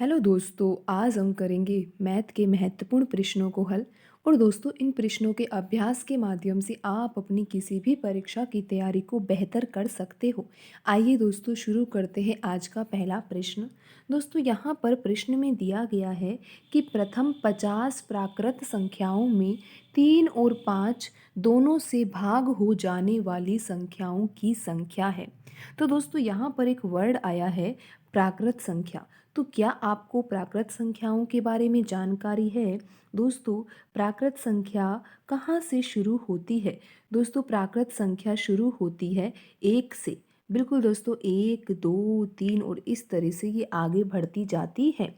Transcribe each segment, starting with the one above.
Hello दोस्तों, आज हम करेंगे मैथ के महत्वपूर्ण प्रश्नों को हल। और दोस्तों, इन प्रश्नों के अभ्यास के माध्यम से आप अपनी किसी भी परीक्षा की तैयारी को बेहतर कर सकते हो। आइए दोस्तों, शुरू करते हैं आज का पहला प्रश्न। दोस्तों, यहाँ पर प्रश्न में दिया गया है कि प्रथम 50 प्राकृत संख्याओं में 3 और 5 दोनों से भाग हो जाने वाली संख्याओं की संख्या है। तो दोस्तों, यहाँ पर एक वर्ड आया है प्राकृत संख्या। तो क्या आपको प्राकृत संख्याओं के बारे में जानकारी है? दोस्तों, प्राकृत संख्या कहाँ से शुरू होती है? दोस्तों, प्राकृत संख्या शुरू होती है 1 से। बिल्कुल दोस्तों, 1, 2, 3 और इस तरह से ये आगे बढ़ती जाती है।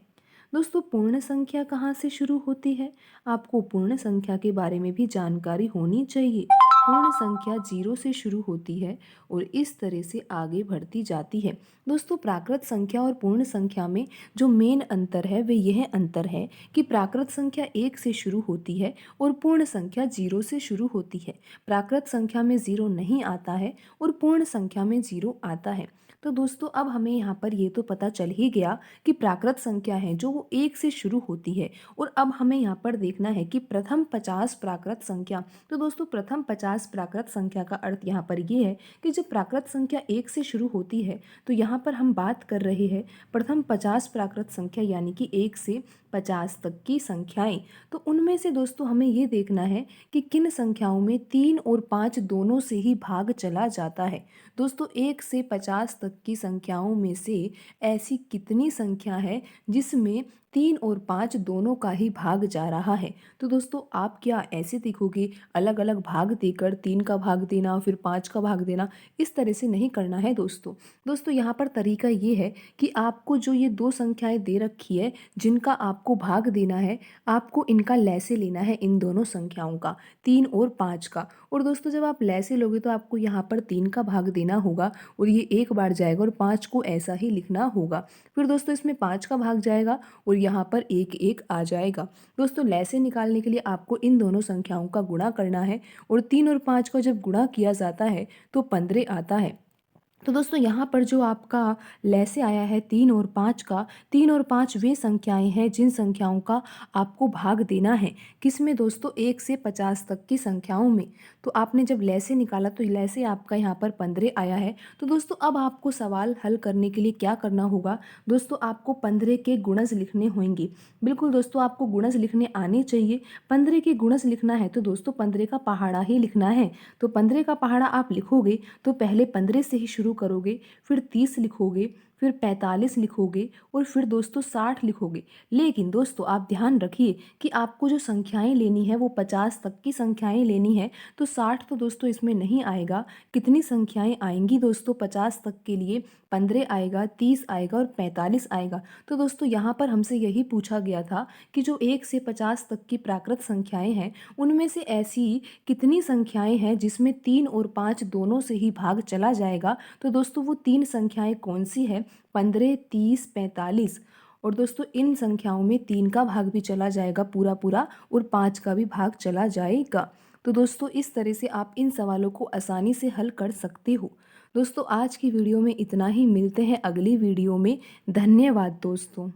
दोस्तों, पूर्ण संख्या कहाँ से शुरू होती है? आपको पूर्ण संख्या के बारे में भी जानकारी होनी चाहिए। पूर्ण संख्या 0 से शुरू होती है और इस तरह से आगे बढ़ती जाती है। दोस्तों, प्राकृत संख्या और पूर्ण संख्या में जो मेन अंतर है वह यह अंतर है कि प्राकृत संख्या 1 से शुरू होती है और पूर्ण संख्या 0 से शुरू होती है। प्राकृत संख्या में 0 नहीं आता है और पूर्ण संख्या में 0 आता है। तो दोस्तों, अब हमें यहाँ पर ये तो पता चल ही गया कि प्राकृत संख्या है जो वो 1 से शुरू होती है। और अब हमें यहाँ पर देखना है कि प्रथम 50 प्राकृत संख्या। तो दोस्तों, प्रथम 50 प्राकृत संख्या का अर्थ यहाँ पर ये है कि जब प्राकृत संख्या 1 से शुरू होती है तो यहाँ पर हम बात कर रहे हैं प्रथम 50 प्राकृत संख्या, यानी कि 1 से 50 तक की संख्याएं। तो उनमें से दोस्तों हमें ये देखना है कि किन संख्याओं में 3 और 5 दोनों से ही भाग चला जाता है। दोस्तों, 1 से 50 तक की संख्याओं में से ऐसी कितनी संख्या है जिसमें 3 और 5 दोनों का ही भाग जा रहा है? तो दोस्तों, आप क्या ऐसे देखोगे अलग अलग भाग देकर 3 का भाग देना फिर 5 का भाग देना? इस तरह से नहीं करना है दोस्तों। दोस्तों, यहाँ पर तरीका ये है कि आपको जो ये दो संख्याएं दे रखी है जिनका आपको भाग देना है, आपको इनका लैसे लेना है, इन दोनों संख्याओं का, 3 और 5 का। और दोस्तों, जब आप लैसे लोगे तो आपको यहाँ पर 3 का भाग देना होगा और ये एक बार जाएगा और 5 को ऐसा ही लिखना होगा। फिर दोस्तों, इसमें 5 का भाग जाएगा और यहाँ पर 1 1 आ जाएगा। दोस्तों, लैसे निकालने के लिए आपको इन दोनों संख्याओं का गुणा करना है और 3 और 5 का जब गुणा किया जाता है तो 15 आता है। तो दोस्तों, यहाँ पर जो आपका लैसे आया है 3 और 5 का, 3 और 5 वे संख्याएं हैं जिन संख्याओं का आपको भाग देना है। किसमें दोस्तों? 1 से 50 तक की संख्याओं में। तो आपने जब लैसे निकाला तो लैसे आपका यहाँ पर 15 आया है। तो दोस्तों, अब आपको सवाल हल करने के लिए क्या करना होगा? दोस्तों, आपको 15 के गुणज लिखने होंगे। बिल्कुल दोस्तों, आपको गुणज लिखने आने चाहिए। 15 के गुणज लिखना है तो दोस्तों 15 का पहाड़ा ही लिखना है। तो 15 का पहाड़ा आप लिखोगे तो पहले 15 से ही शुरू करोगे, फिर 30 लिखोगे, फिर 45 लिखोगे और फिर दोस्तों 60 लिखोगे। लेकिन दोस्तों, आप ध्यान रखिए कि आपको जो संख्याएं लेनी है वो 50 तक की संख्याएं लेनी है। तो 60 तो दोस्तों इसमें नहीं आएगा। कितनी संख्याएं आएंगी दोस्तों 50 तक के लिए? 15 आएगा, 30 आएगा और 45 आएगा। तो दोस्तों, यहाँ पर हमसे यही पूछा गया था कि जो 1 से 50 तक की प्राकृत संख्याएं हैं उनमें से ऐसी कितनी संख्याएं हैं जिसमें 3 और 5 दोनों से ही भाग चला जाएगा? तो दोस्तों, वो 3 संख्याएं कौन सी है? 15, 30, 45। और दोस्तों, इन संख्याओं में 3 का भाग भी चला जाएगा पूरा पूरा और 5 का भी भाग चला जाएगा। तो दोस्तों, इस तरह से आप इन सवालों को आसानी से हल कर सकते हो। दोस्तों, आज की वीडियो में इतना ही। मिलते हैं अगली वीडियो में। धन्यवाद दोस्तों।